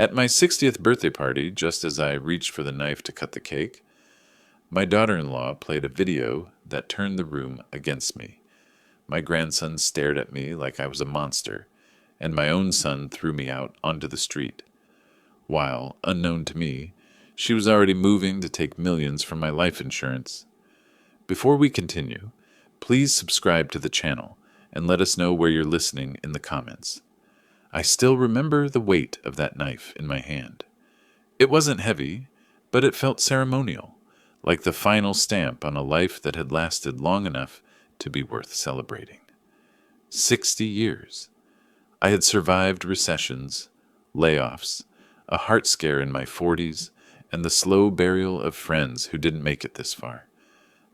At my 60th birthday party, just as I reached for the knife to cut the cake, my daughter-in-law played a video that turned the room against me. My grandson stared at me like I was a monster, and my own son threw me out onto the street. While, unknown to me, she was already moving to take millions from my life insurance. Before we continue, please subscribe to the channel and let us know where you're listening in the comments. I still remember the weight of that knife in my hand. It wasn't heavy, but it felt ceremonial, like the final stamp on a life that had lasted long enough to be worth celebrating. 60 years. I had survived recessions, layoffs, a heart scare in my 40s, and the slow burial of friends who didn't make it this far.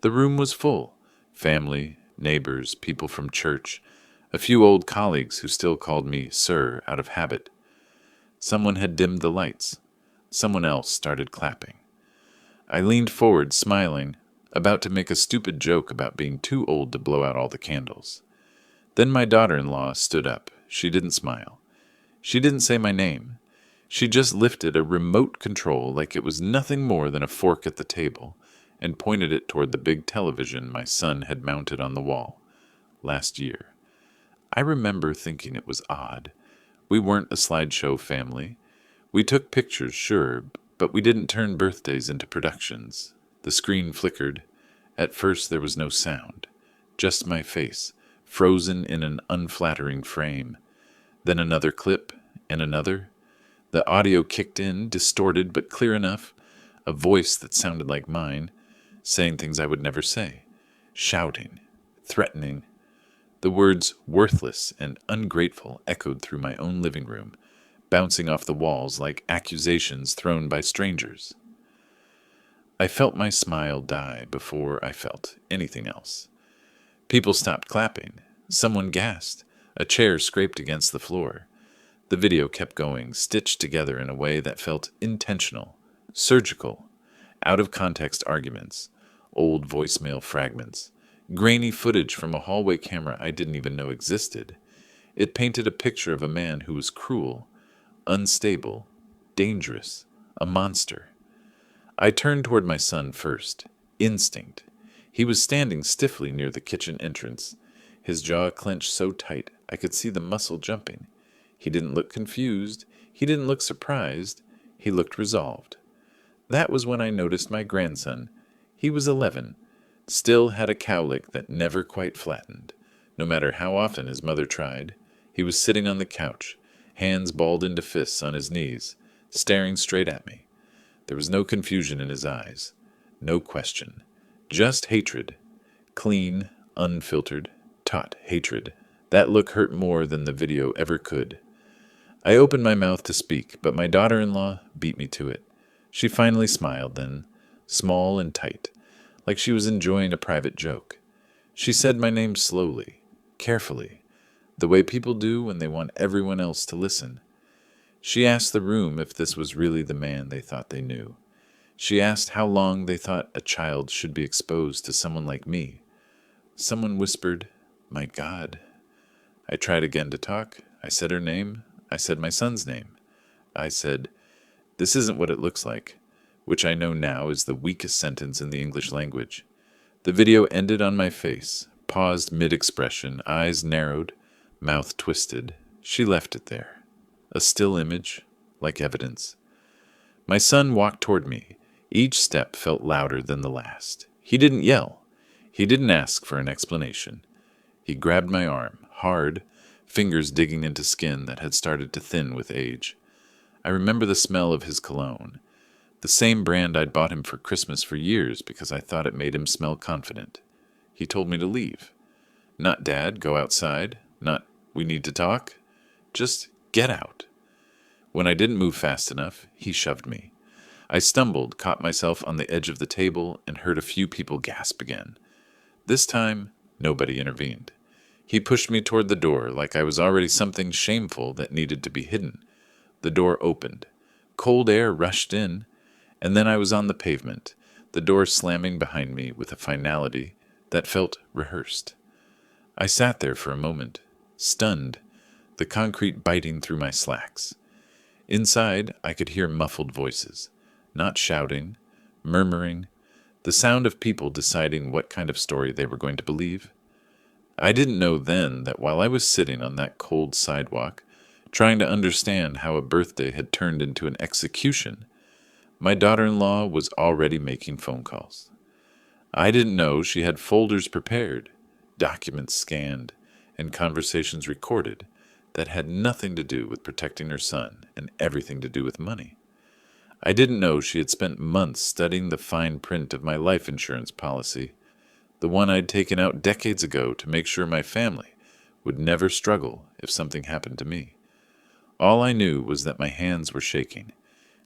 The room was full. Family, neighbors, people from church, a few old colleagues who still called me sir out of habit. Someone had dimmed the lights. Someone else started clapping. I leaned forward, smiling, about to make a stupid joke about being too old to blow out all the candles. Then my daughter-in-law stood up. She didn't smile. She didn't say my name. She just lifted a remote control like it was nothing more than a fork at the table and pointed it toward the big television my son had mounted on the wall last year. I remember thinking it was odd. We weren't a slideshow family. We took pictures, sure, but we didn't turn birthdays into productions. The screen flickered. At first there was no sound, just my face, frozen in an unflattering frame. Then another clip, and another. The audio kicked in, distorted but clear enough, a voice that sounded like mine, saying things I would never say, shouting, threatening. The words worthless and ungrateful echoed through my own living room, bouncing off the walls like accusations thrown by strangers. I felt my smile die before I felt anything else. People stopped clapping. Someone gasped. A chair scraped against the floor. The video kept going, stitched together in a way that felt intentional, surgical, out-of-context arguments, old voicemail fragments, grainy footage from a hallway camera I didn't even know existed. It painted a picture of a man who was cruel, unstable, dangerous, a monster. I turned toward my son first. Instinct. He was standing stiffly near the kitchen entrance, his jaw clenched so tight I could see the muscle jumping. He didn't look confused. He didn't look surprised. He looked resolved. That was when I noticed my grandson. He was 11, still had a cowlick that never quite flattened, no matter how often his mother tried. He was sitting on the couch, hands balled into fists on his knees, staring straight at me. There was no confusion in his eyes, no question, just hatred, clean, unfiltered, taut hatred. That look hurt more than the video ever could. I opened my mouth to speak, but my daughter-in-law beat me to it. She finally smiled then, small and tight, like she was enjoying a private joke. She said my name slowly, carefully, the way people do when they want everyone else to listen. She asked the room if this was really the man they thought they knew. She asked how long they thought a child should be exposed to someone like me. Someone whispered, "My God." I tried again to talk. I said her name. I said my son's name. I said, "This isn't what it looks like," which I know now is the weakest sentence in the English language. The video ended on my face, paused mid-expression, eyes narrowed, mouth twisted. She left it there. A still image, like evidence. My son walked toward me. Each step felt louder than the last. He didn't yell. He didn't ask for an explanation. He grabbed my arm, hard, fingers digging into skin that had started to thin with age. I remember the smell of his cologne, the same brand I'd bought him for Christmas for years because I thought it made him smell confident. He told me to leave. Not "Dad, go outside." Not "We need to talk." Just get out. When I didn't move fast enough, he shoved me. I stumbled, caught myself on the edge of the table, and heard a few people gasp again. This time, nobody intervened. He pushed me toward the door like I was already something shameful that needed to be hidden. The door opened. Cold air rushed in, and then I was on the pavement, the door slamming behind me with a finality that felt rehearsed. I sat there for a moment, stunned, the concrete biting through my slacks. Inside, I could hear muffled voices, not shouting, murmuring, the sound of people deciding what kind of story they were going to believe. I didn't know then that while I was sitting on that cold sidewalk, trying to understand how a birthday had turned into an execution, my daughter-in-law was already making phone calls. I didn't know she had folders prepared, documents scanned, and conversations recorded that had nothing to do with protecting her son and everything to do with money. I didn't know she had spent months studying the fine print of my life insurance policy, the one I'd taken out decades ago to make sure my family would never struggle if something happened to me. All I knew was that my hands were shaking,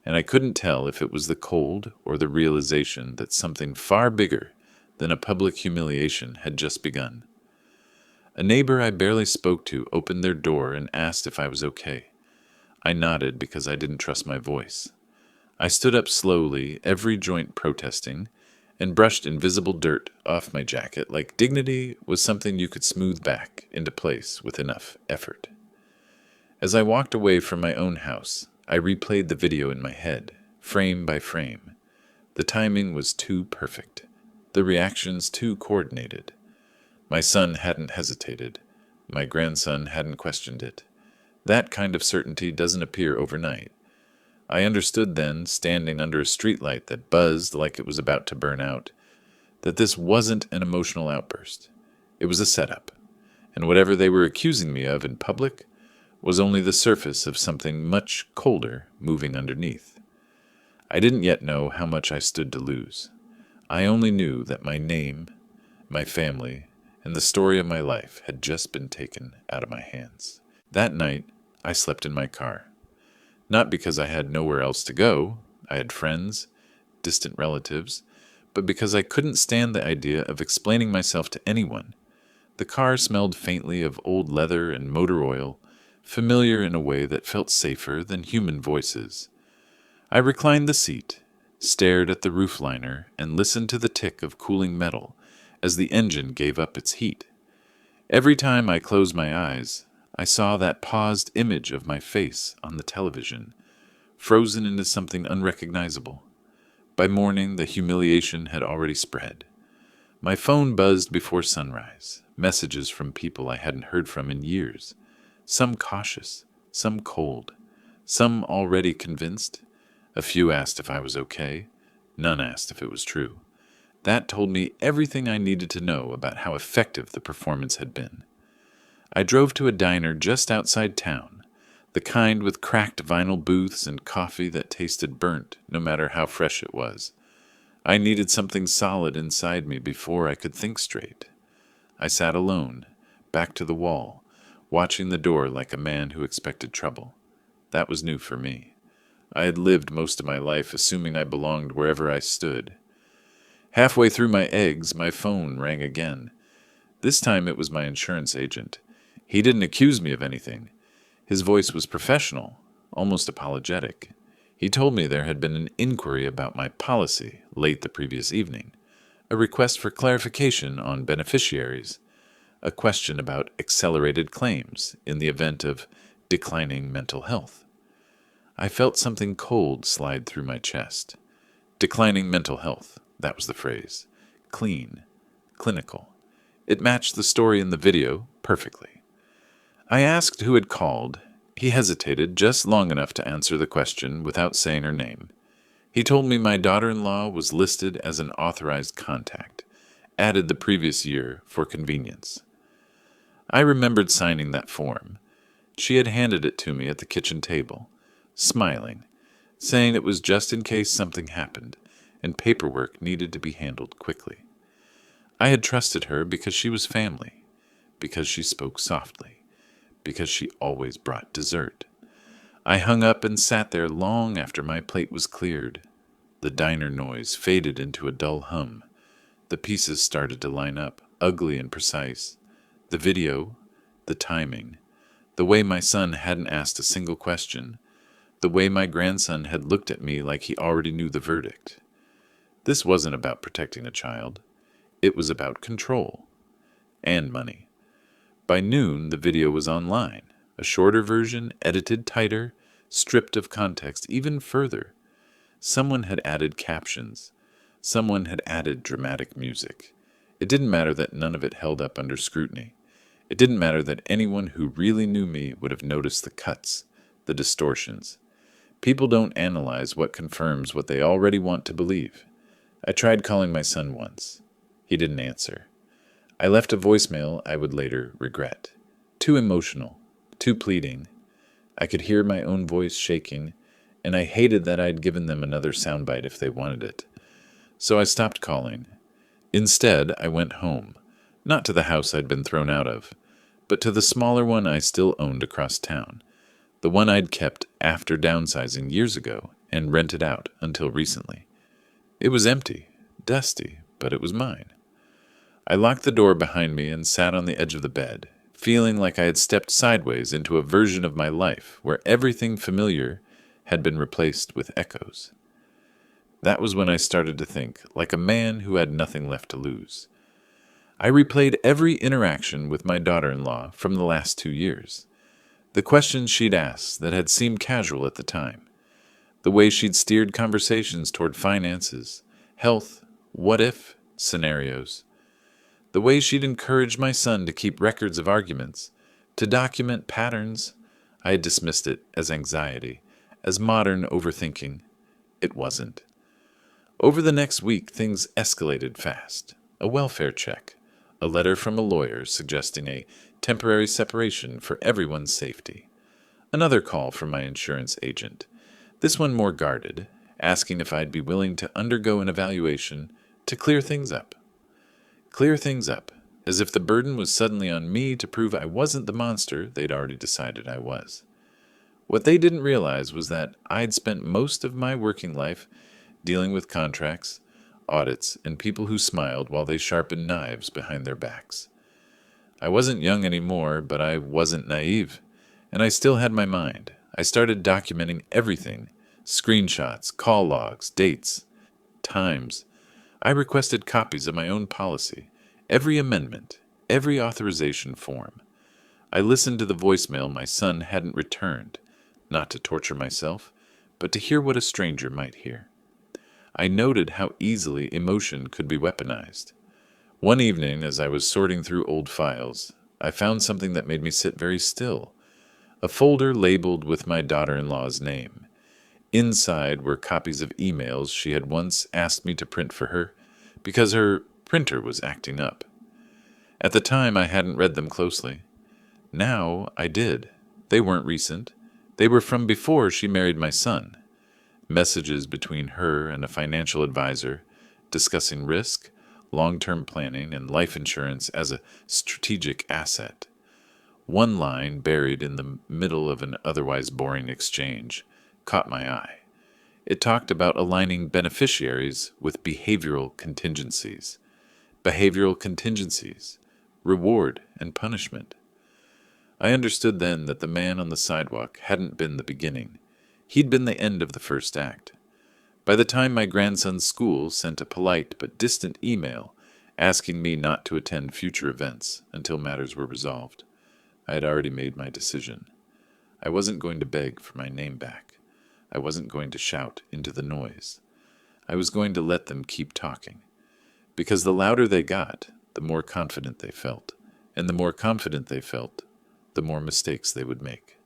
and I couldn't tell if it was the cold or the realization that something far bigger than a public humiliation had just begun. A neighbor I barely spoke to opened their door and asked if I was okay. I nodded because I didn't trust my voice. I stood up slowly, every joint protesting, and brushed invisible dirt off my jacket like dignity was something you could smooth back into place with enough effort. As I walked away from my own house, I replayed the video in my head, frame by frame. The timing was too perfect. The reactions too coordinated. My son hadn't hesitated. My grandson hadn't questioned it. That kind of certainty doesn't appear overnight. I understood then, standing under a streetlight that buzzed like it was about to burn out, that this wasn't an emotional outburst. It was a setup, and whatever they were accusing me of in public was only the surface of something much colder moving underneath. I didn't yet know how much I stood to lose. I only knew that my name, my family, and the story of my life had just been taken out of my hands. That night, I slept in my car. Not because I had nowhere else to go, I had friends, distant relatives, but because I couldn't stand the idea of explaining myself to anyone. The car smelled faintly of old leather and motor oil, familiar in a way that felt safer than human voices. I reclined the seat, stared at the roof liner, and listened to the tick of cooling metal as the engine gave up its heat. Every time I closed my eyes, I saw that paused image of my face on the television, frozen into something unrecognizable. By morning, the humiliation had already spread. My phone buzzed before sunrise, messages from people I hadn't heard from in years, some cautious, some cold, some already convinced. A few asked if I was okay, none asked if it was true. That told me everything I needed to know about how effective the performance had been. I drove to a diner just outside town, the kind with cracked vinyl booths and coffee that tasted burnt, no matter how fresh it was. I needed something solid inside me before I could think straight. I sat alone, back to the wall, watching the door like a man who expected trouble. That was new for me. I had lived most of my life assuming I belonged wherever I stood. Halfway through my eggs, my phone rang again. This time it was my insurance agent. He didn't accuse me of anything. His voice was professional, almost apologetic. He told me there had been an inquiry about my policy late the previous evening, a request for clarification on beneficiaries, a question about accelerated claims in the event of declining mental health. I felt something cold slide through my chest. Declining mental health, that was the phrase. Clean, clinical. It matched the story in the video perfectly. I asked who had called. He hesitated just long enough to answer the question without saying her name. He told me my daughter-in-law was listed as an authorized contact, added the previous year for convenience. I remembered signing that form. She had handed it to me at the kitchen table, smiling, saying it was just in case something happened, and paperwork needed to be handled quickly. I had trusted her because she was family, because she spoke softly, because she always brought dessert. I hung up and sat there long after my plate was cleared. The diner noise faded into a dull hum. The pieces started to line up, ugly and precise. The video, the timing, the way my son hadn't asked a single question, the way my grandson had looked at me like he already knew the verdict. This wasn't about protecting a child. It was about control and money. By noon, the video was online, a shorter version, edited tighter, stripped of context even further. Someone had added captions. Someone had added dramatic music. It didn't matter that none of it held up under scrutiny. It didn't matter that anyone who really knew me would have noticed the cuts, the distortions. People don't analyze what confirms what they already want to believe. I tried calling my son once. He didn't answer. I left a voicemail I would later regret. Too emotional, too pleading. I could hear my own voice shaking, and I hated that I'd given them another soundbite if they wanted it. So I stopped calling. Instead, I went home, not to the house I'd been thrown out of, but to the smaller one I still owned across town, the one I'd kept after downsizing years ago and rented out until recently. It was empty, dusty, but it was mine. I locked the door behind me and sat on the edge of the bed, feeling like I had stepped sideways into a version of my life where everything familiar had been replaced with echoes. That was when I started to think, like a man who had nothing left to lose. I replayed every interaction with my daughter-in-law from the last 2 years. The questions she'd asked that had seemed casual at the time. The way she'd steered conversations toward finances, health, what-if scenarios. The way she'd encouraged my son to keep records of arguments, to document patterns. I had dismissed it as anxiety, as modern overthinking. It wasn't. Over the next week, things escalated fast. A welfare check, a letter from a lawyer suggesting a temporary separation for everyone's safety. Another call from my insurance agent, this one more guarded, asking if I'd be willing to undergo an evaluation to clear things up. Clear things up, as if the burden was suddenly on me to prove I wasn't the monster they'd already decided I was. What they didn't realize was that I'd spent most of my working life dealing with contracts, audits, and people who smiled while they sharpened knives behind their backs. I wasn't young anymore, but I wasn't naive, and I still had my mind. I started documenting everything, screenshots, call logs, dates, times. I requested copies of my own policy, every amendment, every authorization form. I listened to the voicemail my son hadn't returned, not to torture myself, but to hear what a stranger might hear. I noted how easily emotion could be weaponized. One evening, as I was sorting through old files, I found something that made me sit very still. A folder labeled with my daughter-in-law's name. Inside were copies of emails she had once asked me to print for her because her printer was acting up. At the time, I hadn't read them closely. Now I did. They weren't recent. They were from before she married my son. Messages between her and a financial advisor discussing risk, long-term planning, and life insurance as a strategic asset. One line, buried in the middle of an otherwise boring exchange, caught my eye. It talked about aligning beneficiaries with behavioral contingencies. Behavioral contingencies, reward and punishment. I understood then that the man on the sidewalk hadn't been the beginning. He'd been the end of the first act. By the time my grandson's school sent a polite but distant email asking me not to attend future events until matters were resolved, I had already made my decision. I wasn't going to beg for my name back. I wasn't going to shout into the noise. I was going to let them keep talking. Because the louder they got, the more confident they felt. And the more confident they felt, the more mistakes they would make.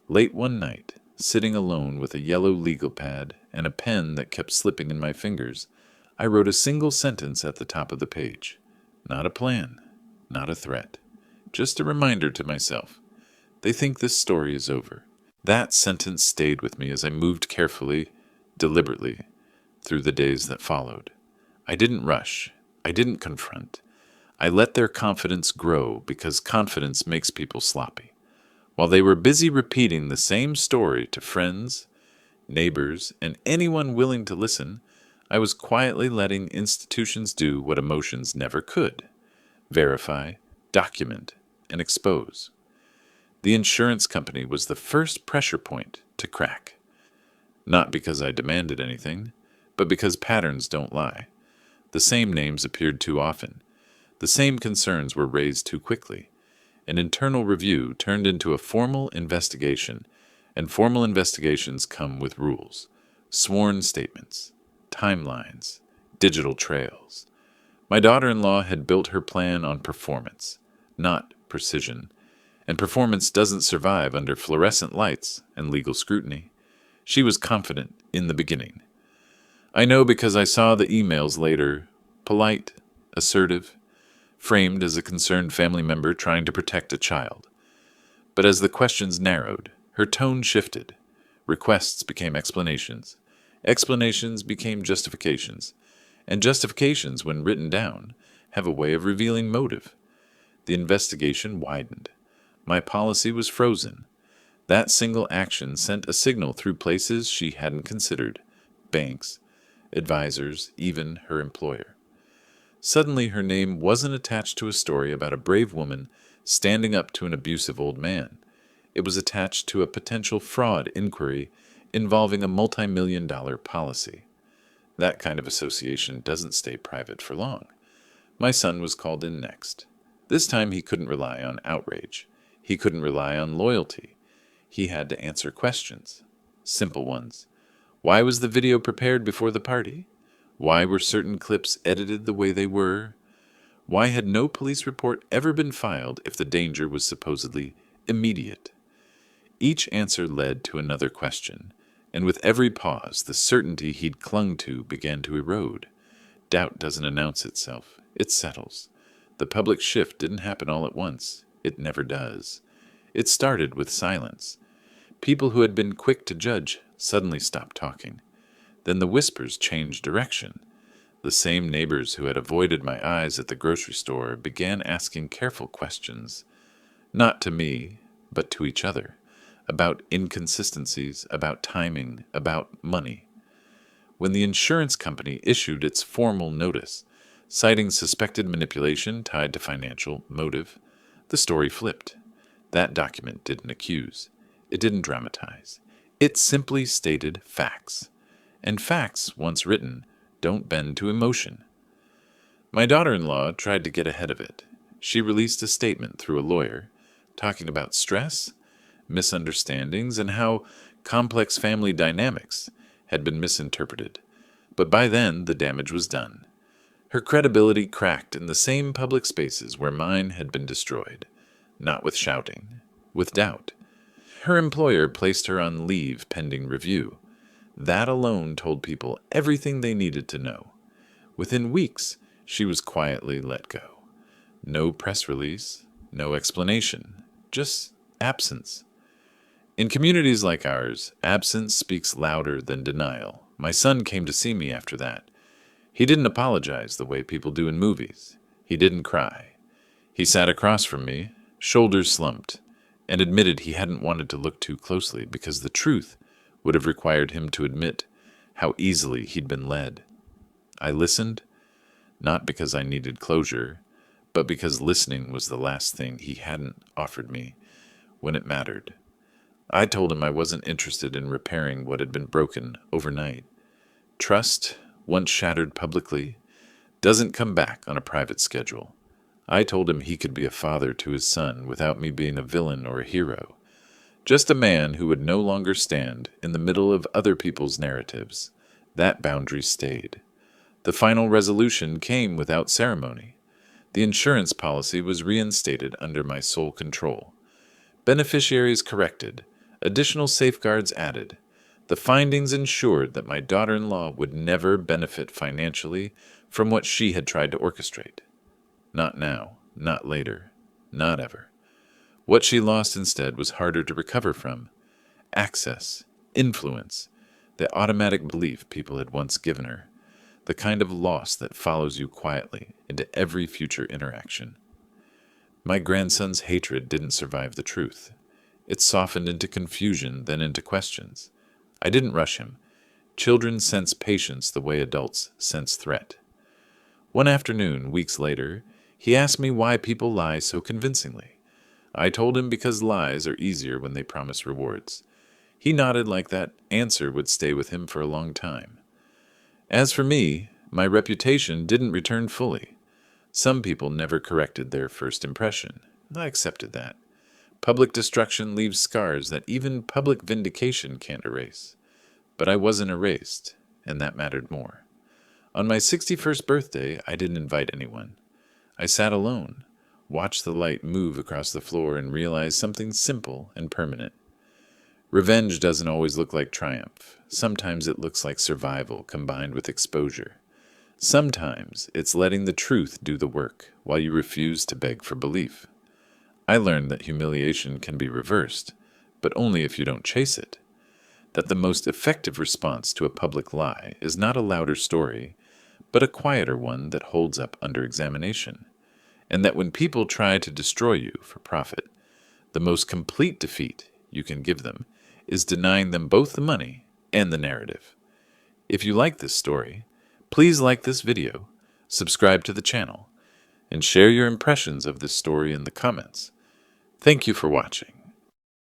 Late one night, sitting alone with a yellow legal pad and a pen that kept slipping in my fingers, I wrote a single sentence at the top of the page. Not a plan, not a threat. Just a reminder to myself. They think this story is over. That sentence stayed with me as I moved carefully, deliberately, through the days that followed. I didn't rush. I didn't confront. I let their confidence grow because confidence makes people sloppy. While they were busy repeating the same story to friends, neighbors, and anyone willing to listen, I was quietly letting institutions do what emotions never could: verify, document, and expose. The insurance company was the first pressure point to crack. Not because I demanded anything, but because patterns don't lie. The same names appeared too often. The same concerns were raised too quickly. An internal review turned into a formal investigation, And formal investigations come with rules, sworn statements, timelines, digital trails. My daughter-in-law had built her plan on performance, not precision, and performance doesn't survive under fluorescent lights and legal scrutiny. She was confident in the beginning. I know because I saw the emails later, polite, assertive, framed as a concerned family member trying to protect a child. But as the questions narrowed, her tone shifted. Requests became explanations. Explanations became justifications. And justifications, when written down, have a way of revealing motive. The investigation widened. My policy was frozen. That single action sent a signal through places she hadn't considered. Banks, advisors, even her employer. Suddenly her name wasn't attached to a story about a brave woman standing up to an abusive old man. It was attached to a potential fraud inquiry involving a multi-million-dollar policy. That kind of association doesn't stay private for long. My son was called in next. This time he couldn't rely on outrage. He couldn't rely on loyalty. He had to answer questions. Simple ones. Why was the video prepared before the party? Why were certain clips edited the way they were? Why had no police report ever been filed if the danger was supposedly immediate? Each answer led to another question, and with every pause, the certainty he'd clung to began to erode. Doubt doesn't announce itself. It settles. The public shift didn't happen all at once. It never does. It started with silence. People who had been quick to judge suddenly stopped talking. Then the whispers changed direction. The same neighbors who had avoided my eyes at the grocery store began asking careful questions, not to me, but to each other, about inconsistencies, about timing, about money. When the insurance company issued its formal notice, citing suspected manipulation tied to financial motive, the story flipped. That document didn't accuse. It didn't dramatize. It simply stated facts. And facts, once written, don't bend to emotion. My daughter-in-law tried to get ahead of it. She released a statement through a lawyer, talking about stress, misunderstandings, and how complex family dynamics had been misinterpreted. But by then, the damage was done. Her credibility cracked in the same public spaces where mine had been destroyed, not with shouting, with doubt. Her employer placed her on leave pending review. That alone told people everything they needed to know. Within weeks, she was quietly let go. No press release, no explanation, just absence. In communities like ours, absence speaks louder than denial. My son came to see me after that. He didn't apologize the way people do in movies. He didn't cry. He sat across from me, shoulders slumped, and admitted he hadn't wanted to look too closely because the truth would have required him to admit how easily he'd been led. I listened, not because I needed closure, but because listening was the last thing he hadn't offered me when it mattered. I told him I wasn't interested in repairing what had been broken overnight. Trust, once shattered publicly, doesn't come back on a private schedule. I told him he could be a father to his son without me being a villain or a hero. Just a man who would no longer stand in the middle of other people's narratives. That boundary stayed. The final resolution came without ceremony. The insurance policy was reinstated under my sole control. Beneficiaries corrected. Additional safeguards added. The findings ensured that my daughter-in-law would never benefit financially from what she had tried to orchestrate. Not now, not later, not ever. What she lost instead was harder to recover from. Access, influence, the automatic belief people had once given her, the kind of loss that follows you quietly into every future interaction. My grandson's hatred didn't survive the truth. It softened into confusion, then into questions. I didn't rush him. Children sense patience the way adults sense threat. One afternoon, weeks later, he asked me why people lie so convincingly. I told him because lies are easier when they promise rewards. He nodded like that answer would stay with him for a long time. As for me, my reputation didn't return fully. Some people never corrected their first impression. I accepted that. Public destruction leaves scars that even public vindication can't erase. But I wasn't erased, and that mattered more. On my 61st birthday, I didn't invite anyone. I sat alone, watched the light move across the floor, and realized something simple and permanent. Revenge doesn't always look like triumph. Sometimes it looks like survival combined with exposure. Sometimes it's letting the truth do the work while you refuse to beg for belief. I learned that humiliation can be reversed, but only if you don't chase it. That the most effective response to a public lie is not a louder story, but a quieter one that holds up under examination. And that when people try to destroy you for profit, the most complete defeat you can give them is denying them both the money and the narrative. If you like this story, please like this video, subscribe to the channel, and share your impressions of this story in the comments. Thank you for watching.